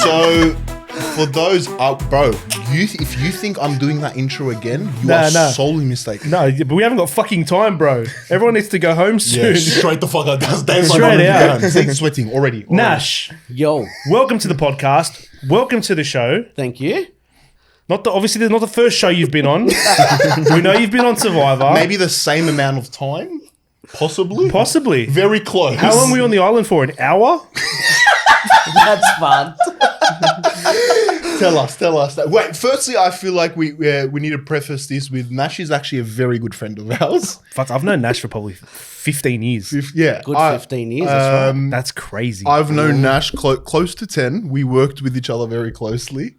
So, for those, bro, if you think I'm doing that intro again, you are solely mistaken. No, but we haven't got fucking time, bro. Everyone needs to go home soon. Yeah, straight the fuck out. That's Straight out. See, sweating already. Nash, Yo, welcome to the podcast. Welcome to the show. thank you. Obviously, this is not the first show you've been on. We know you've been on Survivor. Maybe the same amount of time? Possibly. Very close. How long were you on the island for? An hour? That's fun. Tell us. Wait, firstly, I feel like we need to preface this with Nash is actually a very good friend of ours. Fuck, I've known Nash for probably 15 years. Yeah. Good 15 years. That's right. That's crazy. I've known Nash close to 10. We worked with each other very closely.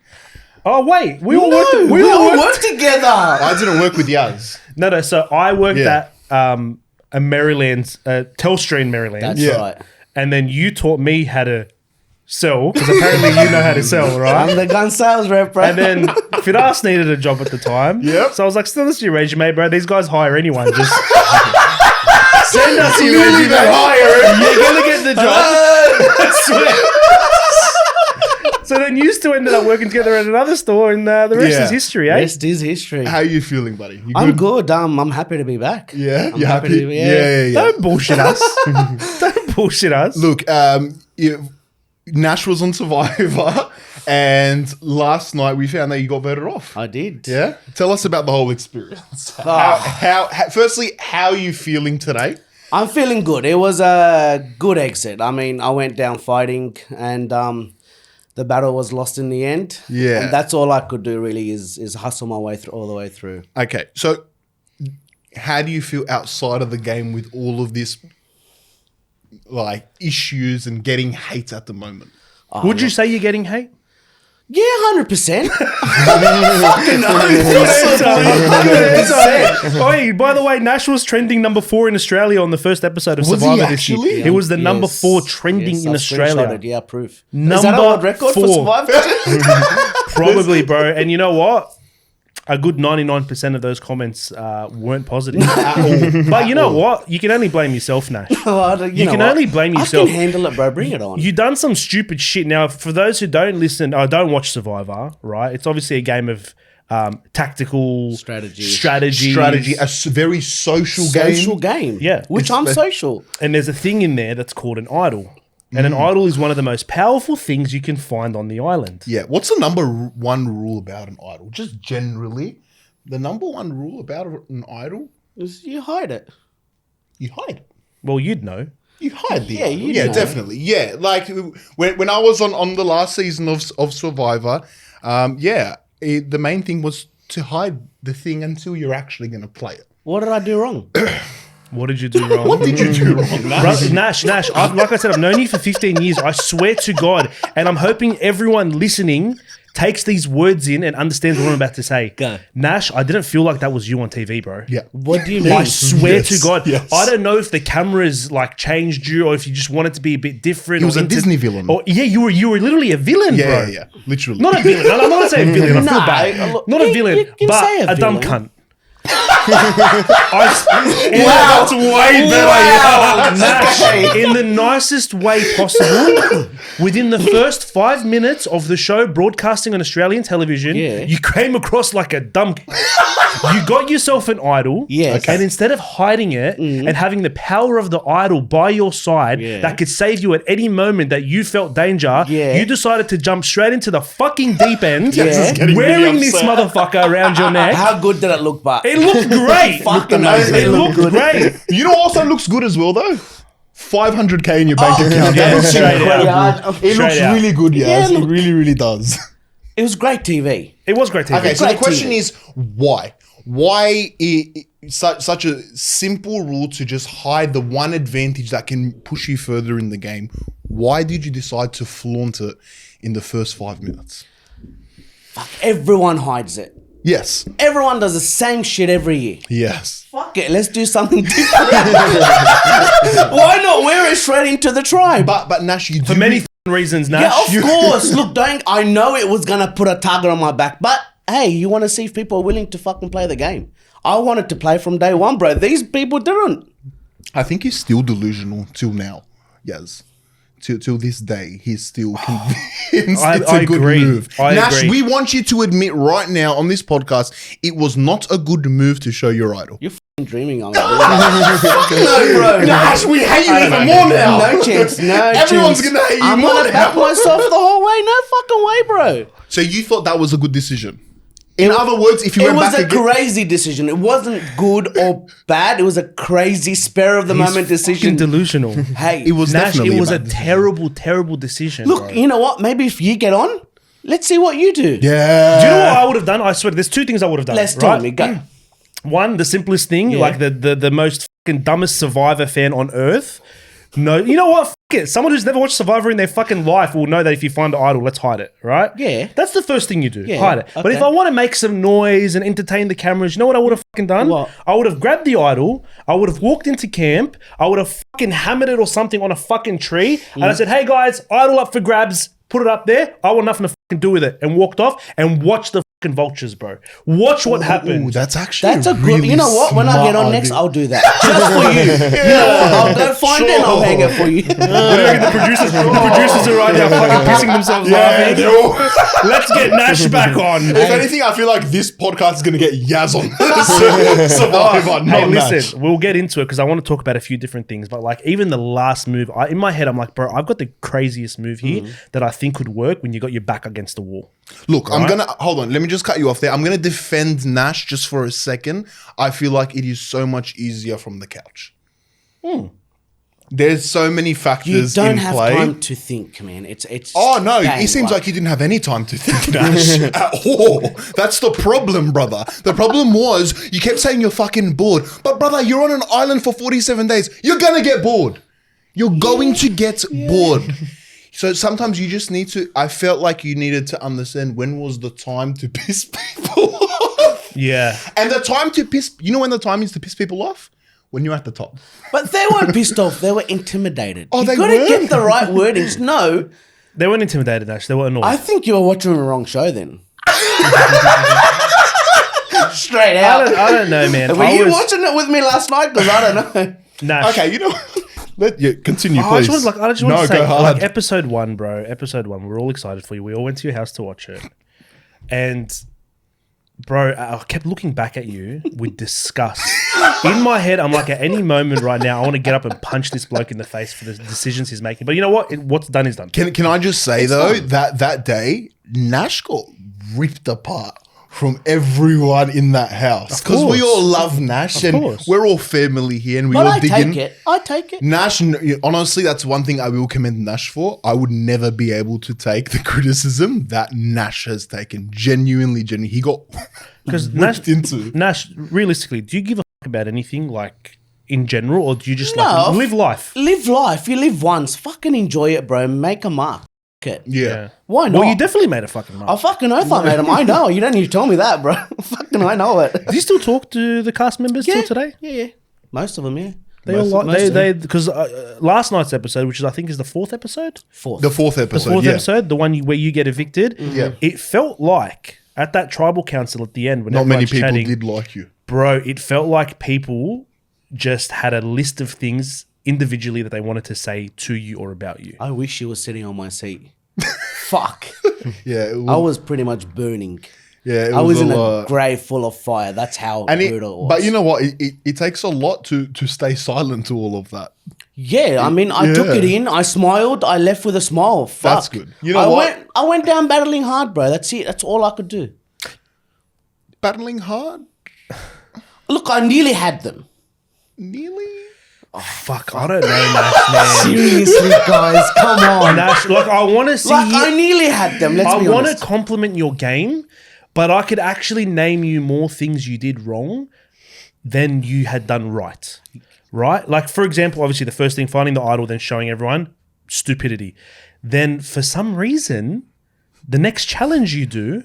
Oh, wait. We all worked together. I didn't work with Yaz. No. So I worked at a Maryland's, Telstra in Maryland. That's Yeah. right. And then you taught me how to sell, because apparently you know how to sell, right? I'm the gun sales rep, bro. And then Fidas needed a job at the time. Yep. So I was like, send us your resume, bro. These guys hire anyone. Just send us your Literally, resume. they hire. You're going to get the job. I swear. So then you two ended up working together at another store, and the rest Yeah. is history, eh? Rest is history. How are you feeling, buddy? You I'm good. I'm happy to be back. Yeah? I'm You happy? to be, Yeah. Don't bullshit us. Don't bullshit us. Look, Nash was on Survivor, and last night we found that you got voted off. I did. Yeah? Tell us about the whole experience. Firstly, how are you feeling today? I'm feeling good. It was a good exit. I mean, I went down fighting, and the battle was lost in the end. Yeah. And that's all I could do really is hustle my way through all the way through. Okay, so how do you feel outside of the game with all of this, like, issues and getting hate at the moment? Would you say you're getting hate? Yeah, 100%. Oi, by the way, Nash was trending number 4 in Australia on the first episode of Was he Survivor this year. actually? It was the number Yes. 4 trending Yes, in I've Australia. screenshotted, yeah, proof. Is that Number a world record 4. for Survivor? Probably, bro. And you know what? A good 99% of those comments weren't positive. But you know what? You can only blame yourself, Nash. You can only blame yourself. I can handle it, bro. Bring it on. You done some stupid shit. Now, for those who don't listen or don't watch Survivor, right? It's obviously a game of tactical Strategy, A very social game. social game. Yeah. Which I'm social. And there's a thing in there that's called an idol. And an idol is one of the most powerful things you can find on the island. Yeah. What's the number one rule about an idol? Just generally, the number one rule about an idol, Is you hide it. you hide it. Well, you'd know. You hide the Yeah, idol. you Yeah, know. definitely. Yeah, like when I was on the last season of Survivor, the main thing was to hide the thing until you're actually going to play it. What did I do wrong? What did you do wrong? What did you do wrong? Nash, like I said, I've known you for 15 years. I swear to God. And I'm hoping everyone listening takes these words in and understands what I'm about to say. Go. Nash, I didn't feel like that was you on TV, bro. Yeah. What do you mean? I swear Yes, to God. yes. I don't know if the cameras like changed you or if you just wanted to be a bit different. He was or a Disney villain. Or, yeah, you were literally a villain, bro. Yeah, literally. Not a villain. No, I'm not saying villain. I feel Nah, bad. look, Not a you- villain, you can but say a a dumb villain. cunt. That's way better. Nash, in the nicest way possible, within the first 5 minutes of the show broadcasting on Australian television, Yeah. you came across like a dumb. You got yourself an idol, Yes. and instead of hiding it and having the power of the idol by your side Yeah. that could save you at any moment that you felt danger, Yeah. you decided to jump straight into the fucking deep end, Yeah. This is getting wearing really this upset. motherfucker around your neck. How good did it look, but It looked great. Fucking amazing. It looked great. You know what also looks good as well, though? 500K in your bank account. yeah, That looks straight incredible. out. It Straight looks out. really good, Yeah, Yaz. look- It really, really does. it was great TV. It was great TV. Okay, so the Great question TV. is why? Why such a simple rule to just hide the one advantage that can push you further in the game? Why did you decide to flaunt it in the first 5 minutes? Everyone hides it. Yes. Everyone does the same shit every year. Yes. Fuck it, let's do something different. Why not wear it straight into the tribe? But Nash, you do For many reasons, Nash. Yeah, of course. Look, I know it was gonna put a target on my back, but hey, you want to see if people are willing to fucking play the game. I wanted to play from day one, bro. These people didn't. I think he's still delusional till now. Yes. till this day, he's still convinced it's I a good agree. move. I Nash, agree. we want you to admit right now on this podcast, it was not a good move to show your idol. You're f***ing dreaming on it. No, bro. Nash, we hate you even know. more now. No chance. No Everyone's chance. gonna hate you I'm more gonna back now. myself the whole way. No fucking way, bro. So you thought that was a good decision? In other words, if you It went was back a again, crazy decision. It wasn't good or bad. It was a crazy spare of the moment Fucking decision. delusional. Hey, it was Nash, definitely it was a bad decision. terrible, terrible decision. look, bro. you know what? Maybe if you get on, let's see what you do. Yeah. Do you know what I would have done? I swear, there's two things I would have done. Let's right? tell me. Go. One, the simplest thing, like the most fucking dumbest Survivor fan on earth. No, you know what? Fuck it. Someone who's never watched Survivor in their fucking life will know that if you find an idol, let's hide it, right? Yeah. That's the first thing you do. Yeah, Hide it. But okay. if I want to make some noise and entertain the cameras, you know what I would have fucking done? What? I would have grabbed the idol, I would have walked into camp, I would have fucking hammered it or something on a fucking tree, and I said, hey guys, idol up for grabs, put it up there, I want nothing to fucking do with it, and walked off and watched the fucking vultures, bro. Watch what happened. Ooh, that's actually That's a good. really You know what? When I smart get on idea. next, I'll do that just for you. You know what? I'll go find it and I'll hang it for you. What do you reckon the producers are right now fucking pissing themselves laughing? they're all- Let's get Nash back on. If anything, I feel like this podcast is going to get Yaz on Survivor. Hey, not Nash. listen, we'll get into it because I want to talk about a few different things. But like, even the last move, in my head, I'm like, bro, I've got the craziest move here that I think could work when you got your back against the wall. Look, I'm going to, hold on, let me just cut you off there. I'm going to defend Nash just for a second. I feel like it is so much easier from the couch. There's so many You factors don't in have play. time to think, man. It's. Oh no, game, it seems like you didn't have any time to think, Nash, at all. That's the problem, brother. The problem was you kept saying you're fucking bored. But brother, you're on an island for 47 days. You're gonna get bored. You're going to get bored. So sometimes you just need to, I felt like you needed to understand when was the time to piss people off. Yeah. And the time to piss, you know when the time is to piss people off? When you're at the top. But they weren't pissed off. They were intimidated. Oh, you they gotta were? get the right wordings. No, They weren't intimidated, Nash. They were annoyed. I think you were watching the wrong show then. Straight I out. don't know, man. Were you watching it with me last night? Because I don't know. Nash. Okay, you know, continue, I please. just want to No, say, go hard. like, episode 1, bro. Episode 1. We're all excited for you. We all went to your house to watch it. And, bro, I kept looking back at you with disgust. In my head, I'm like, at any moment right now, I want to get up and punch this bloke in the face for the decisions he's making. But you know what? What's done is done. Can I just say though that day Nash got ripped apart from everyone in that house because we course. all love Nash and course. we're all family here and we But all I dig take in. it. I take it. Nash, honestly, that's one thing I will commend Nash for. I would never be able to take the criticism that Nash has taken. Genuinely, he got Because ripped into. Nash, realistically, do you give a fuck about anything, like, in general, or do you just, No. like, live life? Live life. You live once. Fucking enjoy it, bro. Make a mark. F- it. Yeah. Why not? Well, you definitely made a fucking mark. I fucking oath I made him. I know. You don't need to tell me that, bro. Fucking I know it. Do you still talk to the cast members till today? Yeah. Most of them, yeah. They all Most like of they them. because last night's episode, which is I think is the fourth episode, Fourth. The fourth episode. the one where you get evicted. Yeah. It felt like at that tribal council at the end when Not many everyone's people chatting, did like you. bro. It felt like people just had a list of things individually that they wanted to say to you or about you. I wish you were sitting on my seat. Fuck. Yeah. It was, I was pretty much burning. yeah. It I was in a lot. grave full of fire. That's how And brutal it was. but you know what? It takes a lot to stay silent to all of that. Yeah, I mean, I took Yeah. it in. I smiled. I left with a smile. Fuck. That's good. You know what? I went down battling hard, bro. That's it. That's all I could do. Battling hard? Look, I nearly had them. Nearly? Fuck, I don't know, Nash, man. Seriously, guys, come on. Nash, like I want to see. Like, I nearly had them. Let's I be want to honest. compliment your game, but I could actually name you more things you did wrong than you had done right. Right? Like, for example, obviously the first thing, finding the idol, then showing everyone, stupidity. Then for some reason, the next challenge you do,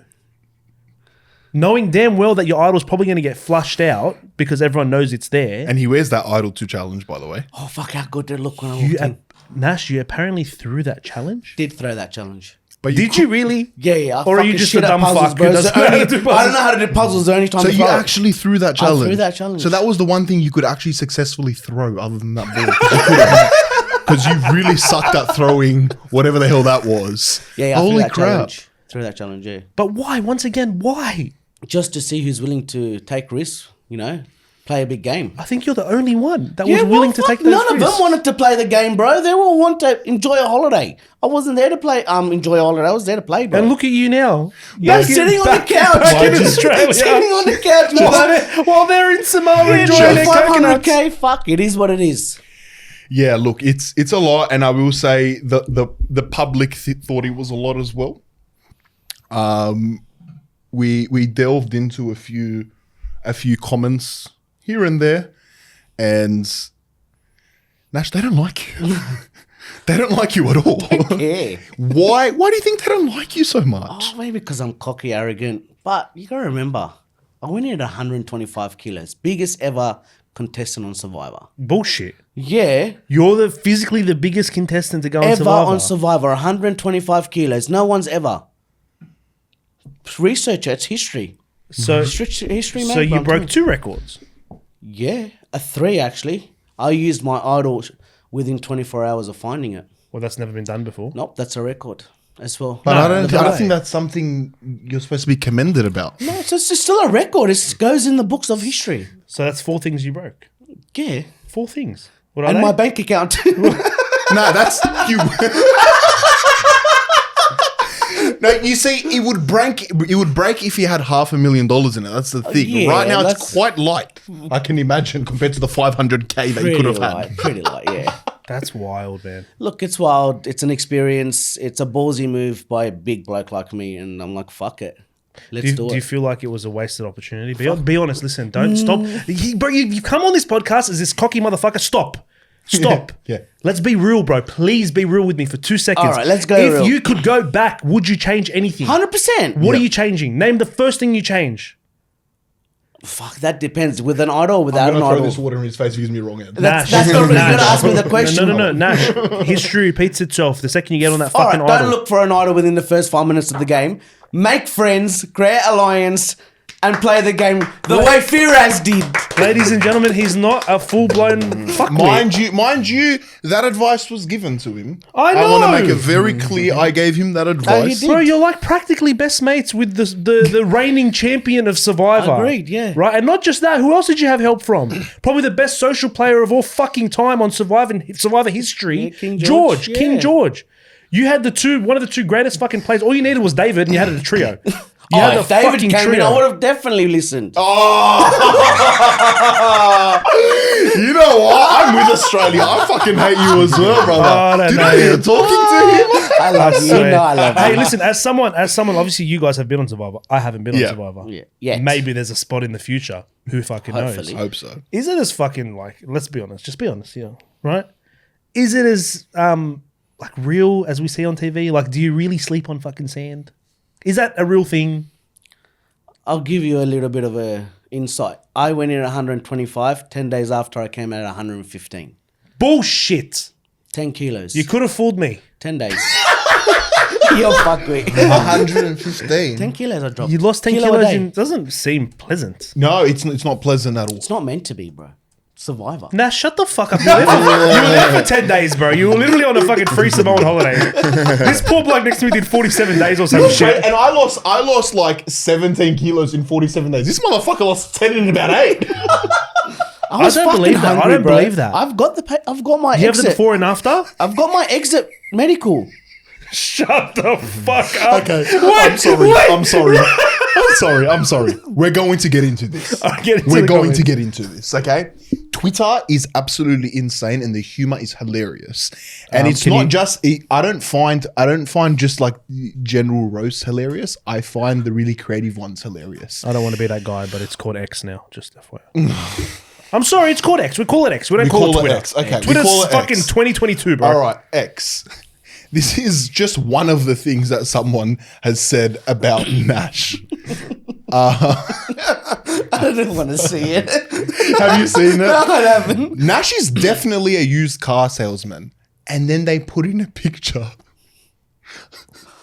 knowing damn well that your idol's probably going to get flushed out because everyone knows it's there. And he wears that Idol 2 challenge, by the way. Oh, fuck, how good did it look when I walked You, in. Nash, you apparently threw that challenge. Did throw that challenge. But Did you really? Yeah. I Or are you fucking just shit a at dumb puzzles, fuck bro. who It's doesn't the know how only- to do I don't know how to do puzzles. The only time So to you throw it. actually threw that challenge? threw that challenge. So that was the one thing you could actually successfully throw other than that ball. because you really sucked at throwing whatever the hell that was. Yeah, Holy crap. Through that challenge, yeah. But why? Once again, why? Just to see who's willing to take risks, play a big game. I think you're the only one that was willing to take those None of risks. them wanted to play the game, bro. They all want to enjoy a holiday. I wasn't there to play. Enjoy a holiday. I was there to play, bro. And look at you now. You're sitting on the couch. Back in Australia. Sitting on the couch. While they're in Samoa enjoying their coconuts. 500k. Fuck, it is what it is. Yeah, look, it's a lot, and I will say the public thought it was a lot as well. We delved into a few comments here and there, and Nash, they don't like you. They don't like you at all. Yeah. Why do you think they don't like you so much? Oh, maybe because I'm cocky, arrogant. But you gotta remember, I went in at 125 kilos, biggest ever contestant on Survivor. Bullshit. Yeah, You're physically the biggest contestant to go on ever Survivor. on Survivor, 125 kilos. No one's ever. Research it, it's history. So, History, man. so you broke 2 records. Yeah, a 3 actually. I used my idol within 24 hours of finding it. Well, that's never been done before. Nope, that's a record as well. But I don't way. think that's something you're supposed to be commended about. No, it's still a record. It goes in the books of history. So that's 4 things you broke. Yeah. 4 things. What are And they? my bank account. No, that's you. No, you see, it would break. It would break if you had $500,000 in it. That's the thing. Yeah, right now, it's that's- quite light. I can imagine compared to the 500k that you could have had. Pretty light, yeah. That's wild, man. Look, it's wild. It's an experience. It's a ballsy move by a big bloke like me. And I'm like, fuck it. Let's do Do it. you feel like it was a wasted opportunity? Be honest. Listen, don't stop. Bro, you come on this podcast as this cocky motherfucker. Stop. Yeah. Let's be real, bro. Please be real with me for 2 seconds. All right, let's go If real. you could go back, would you change anything? 100%. What are you changing? Name the first thing you change. Fuck, that depends. With an idol or I'm without going an to throw idol. this water in his face if he gives me a wrong answer. That's not you gotta ask me the question. No. Nash, history repeats itself. The second you get on that All fucking right, idol. don't look for an idol within the first 5 minutes of the game. Make friends, create alliance, and play the game the way Firaz did. Ladies and gentlemen, he's not a full-blown fuckwit. Mind you, that advice was given to him. I want to know. make it very clear. I gave him that advice. did. Bro, you're like practically best mates with the reigning champion of Survivor. Agreed, yeah. Right, and not just that. Who else did you have help from? Probably the best social player of all fucking time on Survivor history, Yeah, King George, King yeah. George. You had one of the 2 greatest fucking players. All you needed was David, and you had a trio. You had If the David fucking came in, trio. I would have definitely listened. You know what? I'm with Australia. I fucking hate you as well, brother. I don't Do you know know you. you're talking to him? I love you. You Swear. know I love you. Hey, listen, as someone, obviously you guys have been on Survivor. I haven't been Yeah. on Survivor. Yeah. Yet. Maybe there's a spot in the future. Who fucking Hopefully. knows? Hope so. Is it as fucking let's be honest, just be honest, right? Is it as real as we see on TV? Like, do you really sleep on fucking sand? Is that a real thing? I'll give you a little bit of a insight. I went in at 125. 10 days after, I came out at 115. Bullshit. 10 kilos. You could have fooled me. 10 days. You're fuck me. 115. 10 kilos I dropped. You lost 10 Kilo a kilos day. in doesn't seem pleasant. No, it's not pleasant at all. It's not meant to be, bro. Survivor. Nah, shut the fuck up. You were there for 10 days, bro. You were literally on a fucking free Samoan holiday. This poor bloke next to me did 47 days or some shit. And I lost like 17 kilos in 47 days. This motherfucker lost 10 in about 8. I was don't fucking believe that. I hungry, don't bro. believe that. I've got my Do you have the exit. before and after? I've got my exit medical. Shut the fuck up. Okay. Wait, I'm sorry. wait. I'm sorry. We're going to get into this. We're going to get into this, okay? Twitter is absolutely insane and the humor is hilarious. And it's not just I don't find just like general roasts hilarious. I find the really creative ones hilarious. I don't want to be that guy, but it's called X now. Just FYI. I'm sorry, it's called X. We call it X. We don't call it Twitter. X. Okay, we Twitter's call it fucking X. 2022, bro. All right, X. This is just one of the things that someone has said about Nash. I don't want to see it. Have you seen it? No, I haven't. Nash is definitely a used car salesman. And then they put in a picture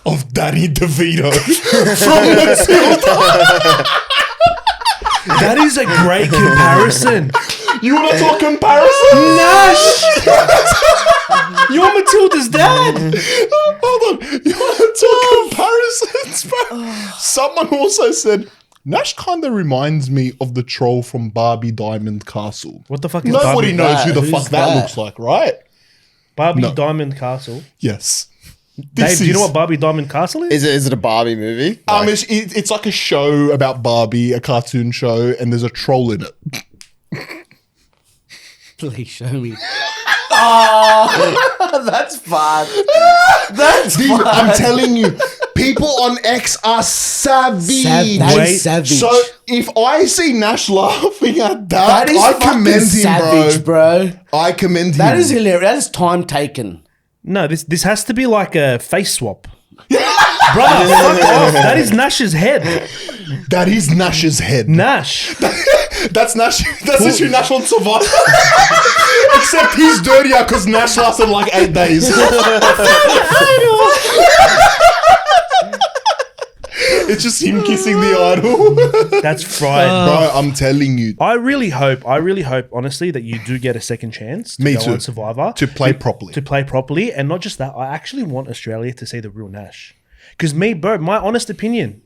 of Danny DeVito from Matilda. That is a great comparison. You want to talk comparison? Nash! You're Matilda's dad. Hold on. You want to talk comparisons, bro? Someone also said, Nash kind of reminds me of the troll from Barbie Diamond Castle. What the fuck is Nobody Barbie? knows who the Who's fuck that that? looks like, right? Barbie No. Diamond Castle. Yes. Dave, do you know what Barbie Diamond Castle is? Is it a Barbie movie? Like, It's like a show about Barbie, a cartoon show, and there's a troll in it. Please show me. Oh, that's fun. That's Dude, fun. I'm telling you, people on X are savage. That Wait, is savage. So if I see Nash laughing at that, that is I fucking commend him, savage, bro. bro. I commend him. That is hilarious. That is time taken. No, this has to be like a face swap. Brother, fuck off. That is Nash's head. That is Nash's head. Nash. That's Nash. That's literally Nash on Survivor. Except he's dirtier because Nash lasted like 8 days. It's just him kissing the idol. That's fried. Bro, I'm telling you. I really hope, honestly, that you do get a second chance to Me go too. on Survivor. To play properly. To play properly. And not just that, I actually want Australia to see the real Nash. Because me, bro, my honest opinion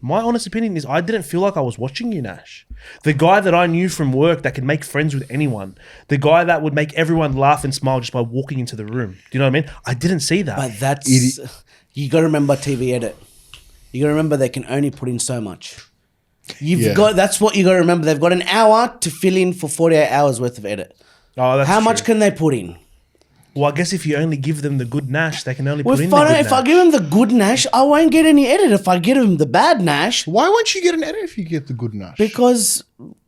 is I didn't feel like I was watching you, Nash. The guy that I knew from work that could make friends with anyone. The guy that would make everyone laugh and smile just by walking into the room. Do you know what I mean? I didn't see that. But that's... You got to remember TV edit. You got to remember they can only put in so much. That's what you got to remember. They've got an hour to fill in for 48 hours worth of edit. Oh, that's How true. much can they put in? Well, I guess if you only give them the good Nash, they can only Well, put in if the good I Nash. give him the good Nash, I won't get any edit. If I give him the bad Nash, Why won't you get an edit if you get the good Nash? because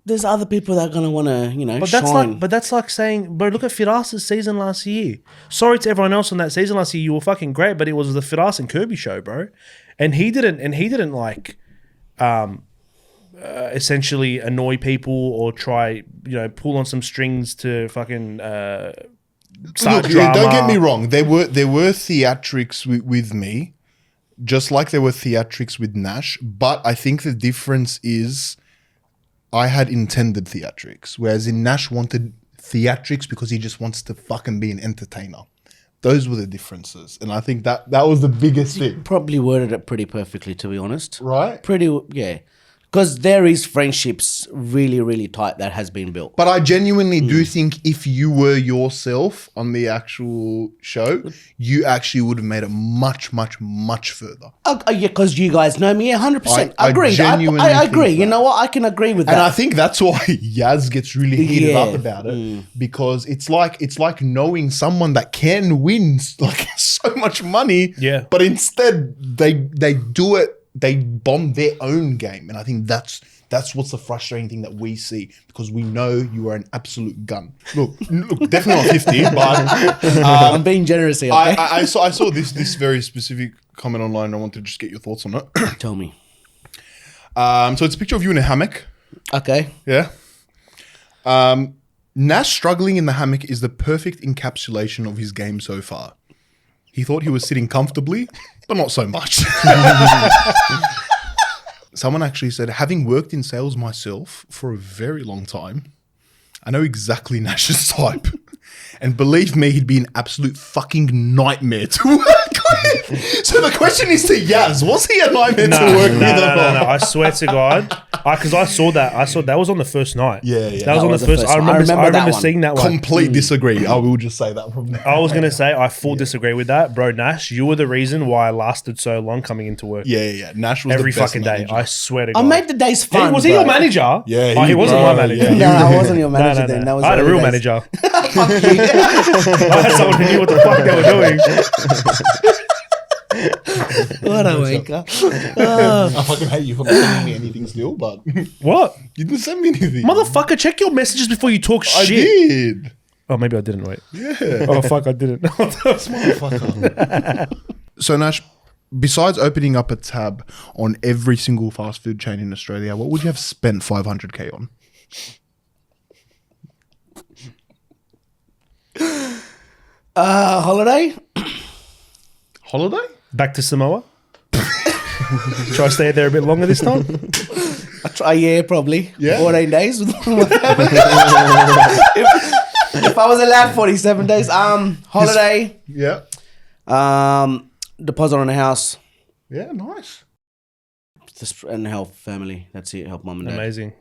there's other people that are gonna want to, shine. But that's like saying, bro, look at Firas's season last year. Sorry to everyone else on that season last year. You were fucking great, but it was the Firas and Kirby show, bro. And he didn't like essentially annoy people or try, pull on some strings to fucking start Look, drama. don't get me wrong. There were theatrics with me, just like there were theatrics with Nash. But I think the difference is I had intended theatrics, whereas in Nash wanted theatrics because he just wants to fucking be an entertainer. Those were the differences, and I think that was the biggest thing, Probably worded it pretty perfectly, to be honest. right? Yeah. Because there is friendships really, really tight that has been built. But I genuinely do think if you were yourself on the actual show, you actually would have made it much, much, much further. Yeah, because you guys know me, 100%. I Agreed. genuinely I think agree. You that. know what? I can agree with And that. I think that's why Yaz gets really heated Yeah. up about it because it's like knowing someone that can win like so much money, Yeah. but instead they do it. They bomb their own game, and I think that's what's the frustrating thing that we see because we know you are an absolute gun. Look, definitely not 50, but I'm being generous here, okay? I saw this very specific comment online. And I want to just get your thoughts on it. Tell me. So it's a picture of you in a hammock. Okay. Yeah. Nash struggling in the hammock is the perfect encapsulation of his game so far. He thought he was sitting comfortably, but not so much. Someone actually said, having worked in sales myself for a very long time, I know exactly Nash's type. And believe me, he'd be an absolute fucking nightmare to work with. So the question is to Yaz, was he a nightmare to work with? No. I swear to God. Because I saw that was on the first night. Yeah. That was on the first. I one. I remember remember that one. seeing that one. Complete disagree. I will just say that from there. I was gonna say I full disagree with that, bro. Nash, you were the reason why I lasted so long coming into work. Yeah. Nash was Every the best fucking day. manager. I swear to God. I made the days fun. Was he bro. your manager? Yeah, Oh, he wasn't my bro, manager. yeah. No, I wasn't your manager then. That was I had a early real days. manager. I had someone who knew what the fuck they were doing. What a wanker. I fucking hate you for not sending me anything still, but What? you didn't send me anything. Motherfucker, check your messages before you talk I shit. did. Oh, maybe I didn't. Wait. Yeah. Oh, fuck, I didn't. So Nash, besides opening up a tab on every single fast food chain in Australia, what would you have spent 500k on? Holiday? Holiday? Back to Samoa. Try to stay there a bit longer this time. I try, yeah, probably. Yeah. 14 days with my family. If I was allowed 47 days, holiday, Yeah. deposit on a house, Yeah, nice. just, and help family. That's it. Help mum and dad. Amazing.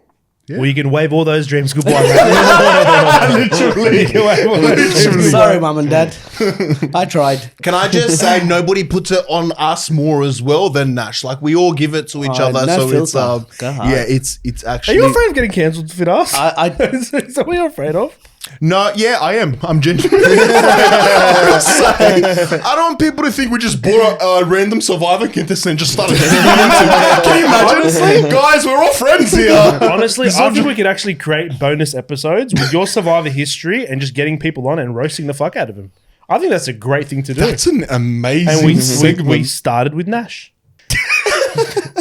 Yeah. Well, you can wave all those dreams goodbye, mate. Literally. You can wave all those dreams goodbye. Sorry, mum and dad. I tried. Can I just say nobody puts it on us more as well than Nash? Like we all give it to each other, no so it's filter. Go hard. yeah, it's Are actually. you afraid of getting cancelled, Fidas? I Is that what you're afraid of? No, yeah, I am. I'm genuinely. I don't want people to think we just bought a random Survivor contestant and just started. Can you imagine? Honestly? Guys, we're all friends here. Honestly, I think we could actually create bonus episodes with your Survivor history and just getting people on and roasting the fuck out of them. I think that's a great thing to do. That's an amazing And we segment. started with Nash.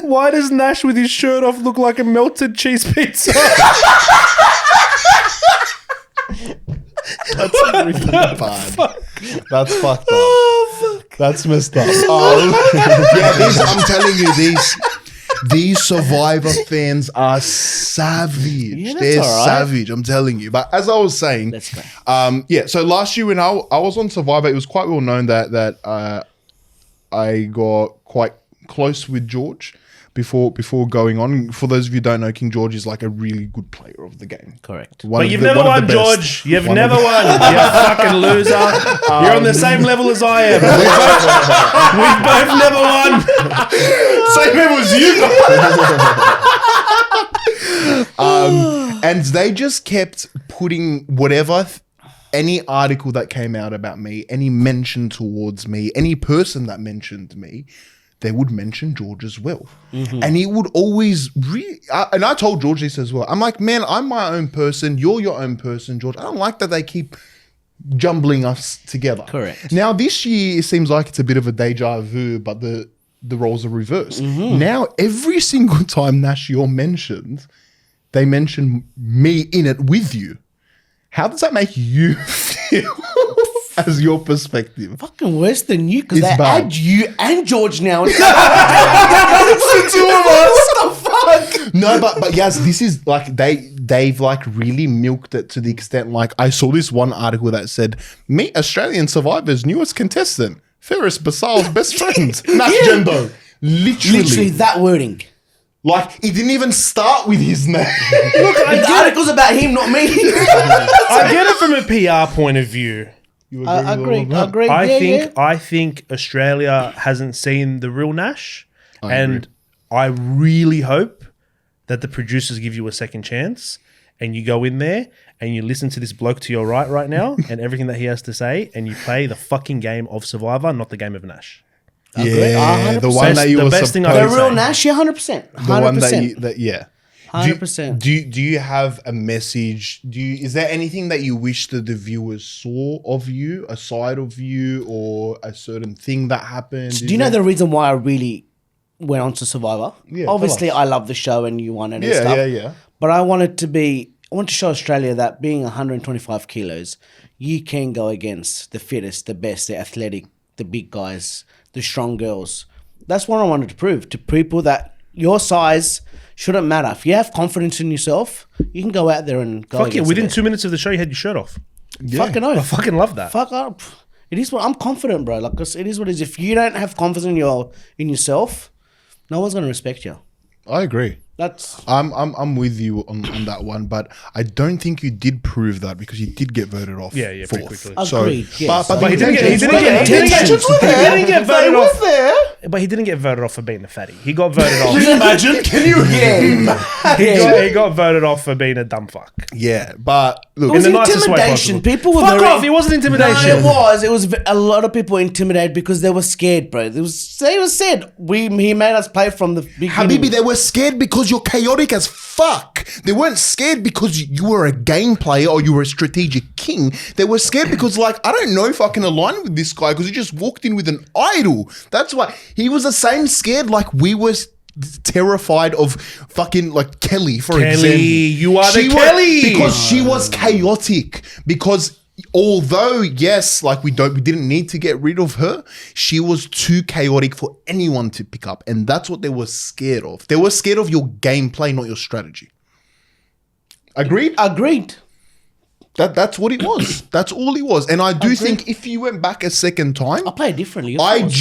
Why does Nash with his shirt off look like a melted cheese pizza? That's really bad. That's fucked up. Oh, fuck. That's messed up. I'm telling you, these Survivor fans are savage. Yeah, that's They're all right. savage. I'm telling you. But as I was saying, Let's go. So last year when I was on Survivor, it was quite well known that I got quite close with George before going on. For those of you who don't know, King George is like a really good player of the game. Correct. But you've never won, George. You've never won. You fucking loser. You're on the same level as I am. We've both never won. Same level as you. And they just kept putting whatever, any article that came out about me, any mention towards me, any person that mentioned me, they would mention George as well. And he would always and I told George this as well. I'm like, man, I'm my own person. You're your own person, George. I don't like that they keep jumbling us together. Correct. Now, this year, it seems like it's a bit of a deja vu, but the roles are reversed. Now, every single time Nash, you're mentioned, they mention me in it with you. How does that make you feel as your perspective? Fucking worse than you because It's they bad. add you and George now. It's the two of us. What the fuck? No, but yes, this is like they've like really milked it to the extent like I saw this one article that said meet Australian Survivor's newest contestant, Ferris Basal's best friend, Nash Gendo. Literally that wording. like it didn't even start with his name. Look, the article's about him, not me. I get it from a PR point of view. You I agree with all agree. of that? I think Australia hasn't seen the real Nash, I and I really hope that the producers give you a second chance, and you go in there and you listen to this bloke to your right now, and everything that he has to say, and you play the fucking game of Survivor, not the game of Nash. Yeah, the 100%. one that you The were best thing I The would supposed real say. Nash, yeah, 100%. the one that 100%. you that yeah. 100%. Do you have a message? Is there anything that you wish that the viewers saw of you, a side of you, or a certain thing that happened? Do you know the reason why I really went on to Survivor? Yeah, Obviously, tell us. I love the show and you won it and Yeah, stuff. yeah. But I want to show Australia that being 125 kilos, you can go against the fittest, the best, the athletic, the big guys, the strong girls. That's what I wanted to prove to people that your size shouldn't matter. If you have confidence in yourself, you can go out there and go Fuck yeah! against Within the best. 2 minutes of the show, you had your shirt off. Yeah. Fucking I oath. fucking love that. Fuck up. It is what I'm confident, bro. Like, 'cause it is what it is. If you don't have confidence in yourself, no one's gonna respect you. I agree. That's I'm with you on that one, but I don't think you did prove that because you did get voted off. Yeah, pretty fourth. quickly. So, Agreed, yes. but But he the didn't get. He intentions didn't were get. He there. didn't get. Intentions were He there. didn't get They voted were off. there. But he didn't get voted off for being a fatty. He got voted off. Can you imagine? Can you? He got voted off for being a dumb fuck. Yeah, but look, It was In the nicest way intimidation. possible. People were Fuck very, off, it wasn't intimidation. No, it was. It was a lot of people were intimidated because they were scared, bro. They was said he made us play from the beginning. Habibi, they were scared because you're chaotic as fuck. They weren't scared because you were a game player or you were a strategic king. They were scared because, like, I don't know if I can align with this guy because he just walked in with an idol. That's why he was the same scared like we were terrified of fucking like Kelly, for Kelly, example. you are the She Kelly. because she was chaotic. Because although yes, like we didn't need to get rid of her, she was too chaotic for anyone to pick up, and that's what they were scared of. They were scared of your gameplay, not your strategy. Agreed? Agreed. That's what it was. That's all it was. And I do think if you went back a second time, I'll play it differently. of I course.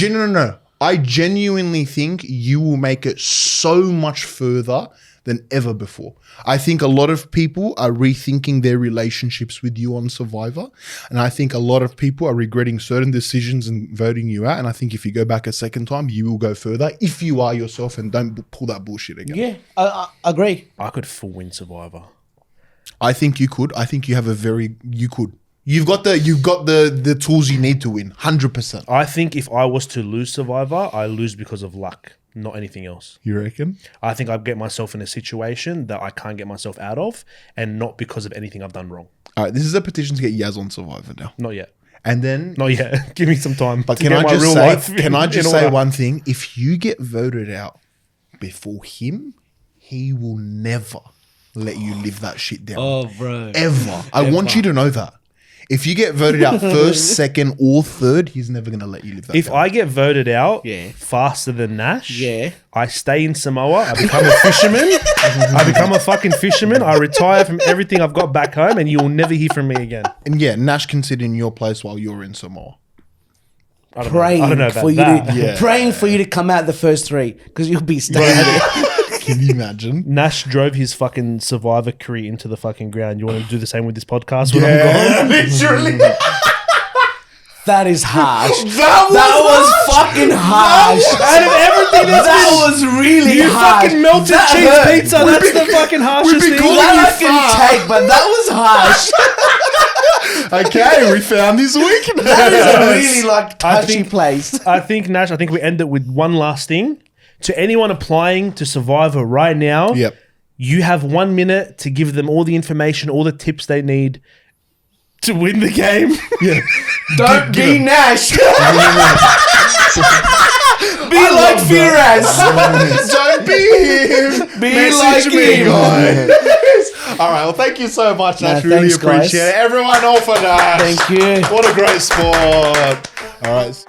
genuinely think you will make it so much further than ever before. I think a lot of people are rethinking their relationships with you on Survivor. And I think a lot of people are regretting certain decisions and voting you out. And I think if you go back a second time, you will go further if you are yourself and don't pull that bullshit again. Yeah, I agree. I could full win Survivor. I think you could. I think you have you could. You've got the tools you need to win. 100%. I think if I was to lose Survivor, I lose because of luck, not anything else. You reckon? I think I'd get myself in a situation that I can't get myself out of, and not because of anything I've done wrong. All right, this is a petition to get Yaz on Survivor now. Not yet. And then Not yet. Give me some time. But to can get I my just real say, life in order. one thing? If you get voted out before him, he will never let you live that shit down. Oh, bro. Ever. I want you to know that. If you get voted out first, second, or third, he's never going to let you live that If down. I get voted out Yeah. faster than Nash, Yeah. I stay in Samoa, I become a fisherman, I become a fucking fisherman, I retire from everything I've got back home, and you will never hear from me again. And yeah, Nash can sit in your place while you're in Samoa. I don't Praying know. I don't know about for you that. to Yeah. praying for you to come out the first three because you'll be staying there. Can you imagine? Nash drove his fucking Survivor career into the fucking ground. You want to do the same with this podcast when I'm gone? literally. That is harsh. That was fucking harsh. Out of everything that's That was really you harsh. fucking melted That cheese hurt. pizza. That's the fucking harshest been thing. calling That you I can far. take, but that was harsh. Okay, we found his weakness. That is a really like I touchy think- place. I think, Nash, I think we end it with one last thing. To anyone applying to Survivor right now, Yep. you have 1 minute to give them all the information, all the tips they need to win the game. Yeah. Don't Give be him. Nash. Be like Firas. Don't be him. Be like him. guys. All right. Well, thank you so much, Nash. Yeah, Really thanks, guys. appreciate it. Everyone, all for Nash. Thank you. What a great sport. All right.